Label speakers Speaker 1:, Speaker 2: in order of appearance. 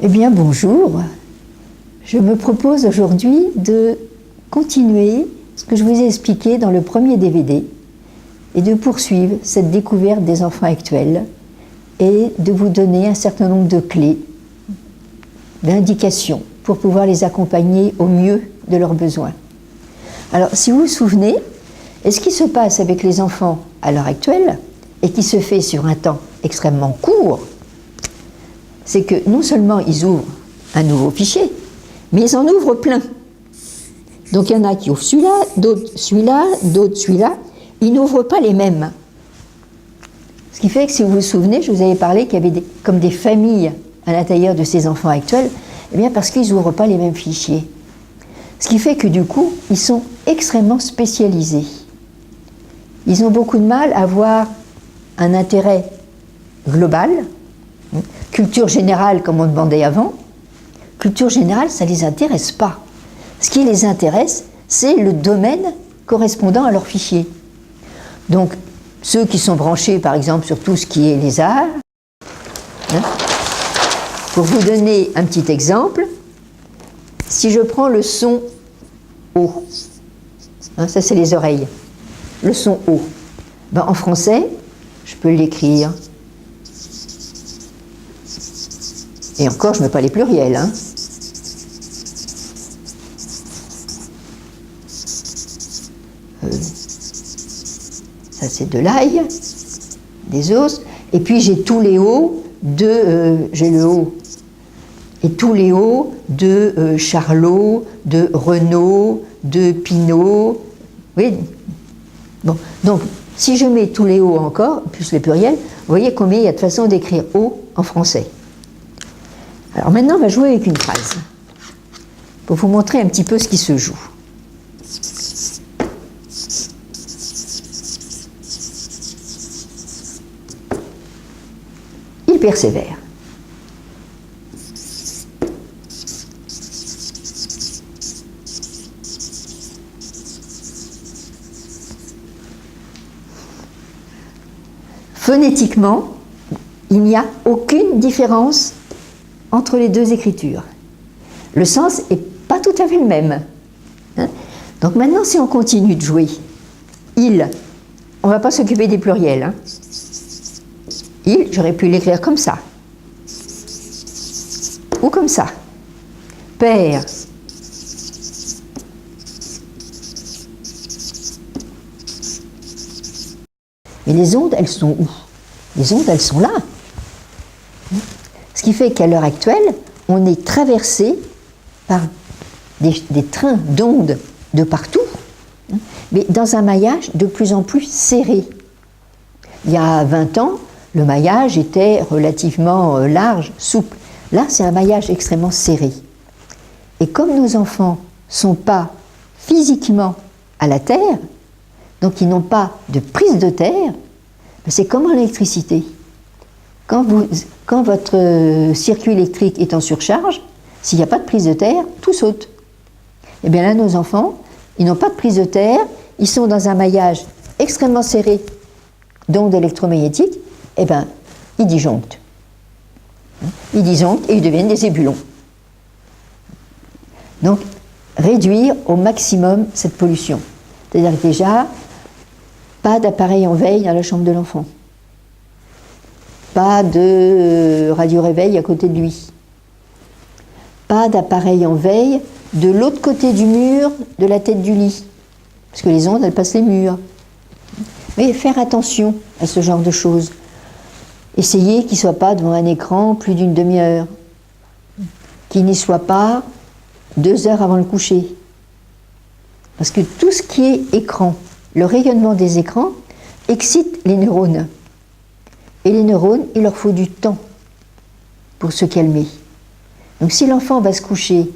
Speaker 1: Eh bien, bonjour. Je me propose aujourd'hui de continuer ce que je vous ai expliqué dans le premier DVD et de poursuivre cette découverte des enfants actuels et de vous donner un certain nombre de clés, d'indications pour pouvoir les accompagner au mieux de leurs besoins. Alors, si vous vous souvenez, et ce qui se passe avec les enfants à l'heure actuelle et qui se fait sur un temps extrêmement court, c'est que non seulement ils ouvrent un nouveau fichier, mais ils en ouvrent plein. Donc il y en a qui ouvrent celui-là, d'autres celui-là, d'autres celui-là. Ils n'ouvrent pas les mêmes. Ce qui fait que si vous vous souvenez, je vous avais parlé qu'il y avait comme des familles à l'intérieur de ces enfants actuels, eh bien parce qu'ils n'ouvrent pas les mêmes fichiers. Ce qui fait que du coup, ils sont extrêmement spécialisés. Ils ont beaucoup de mal à avoir un intérêt global, culture générale comme on demandait avant. Culture générale, ça ne les intéresse pas. Ce qui les intéresse, c'est le domaine correspondant à leur fichier. Donc, ceux qui sont branchés, par exemple, sur tout ce qui est les arts, pour vous donner un petit exemple, si je prends le son O, ça c'est les oreilles, le son O, ben, en français, je peux l'écrire. Et encore, je ne mets pas les pluriels. Ça, c'est de l'ail, des os. Et puis, j'ai tous les hauts de... j'ai le haut. Et tous les hauts de Charlot, de Renaud, de Pinault. Oui. Bon, donc, si je mets tous les hauts encore, plus les pluriels, vous voyez combien il y a de façons d'écrire haut en français. Alors maintenant, on va jouer avec une phrase, pour vous montrer un petit peu ce qui se joue. Il persévère. Phonétiquement, il n'y a aucune différence entre les deux écritures. Le sens n'est pas tout à fait le même. Donc maintenant, si on continue de jouer, il, on ne va pas s'occuper des pluriels. Il, j'aurais pu l'écrire comme ça. Ou comme ça. Père. Mais les ondes, elles sont où? Les ondes, elles sont là. Ce qui fait qu'à l'heure actuelle, on est traversé par des trains d'ondes de partout, mais dans un maillage de plus en plus serré. Il y a 20 ans, le maillage était relativement large, souple. Là, c'est un maillage extrêmement serré. Et comme nos enfants ne sont pas physiquement à la Terre, donc ils n'ont pas de prise de terre, c'est comme en électricité. Quand votre circuit électrique est en surcharge, s'il n'y a pas de prise de terre, tout saute. Et bien là, nos enfants, ils n'ont pas de prise de terre, ils sont dans un maillage extrêmement serré d'ondes électromagnétiques, et bien, ils disjonctent. Ils disjonctent et ils deviennent des ébulons. Donc, réduire au maximum cette pollution. C'est-à-dire que déjà, pas d'appareil en veille dans la chambre de l'enfant. Pas de radio-réveil à côté de lui. Pas d'appareil en veille de l'autre côté du mur de la tête du lit. Parce que les ondes, elles passent les murs. Mais faire attention à ce genre de choses. Essayez qu'il ne soit pas devant un écran plus d'une demi-heure. Qu'il n'y soit pas 2 heures avant le coucher. Parce que tout ce qui est écran, le rayonnement des écrans, excite les neurones. Et les neurones, il leur faut du temps pour se calmer. Donc si l'enfant va se coucher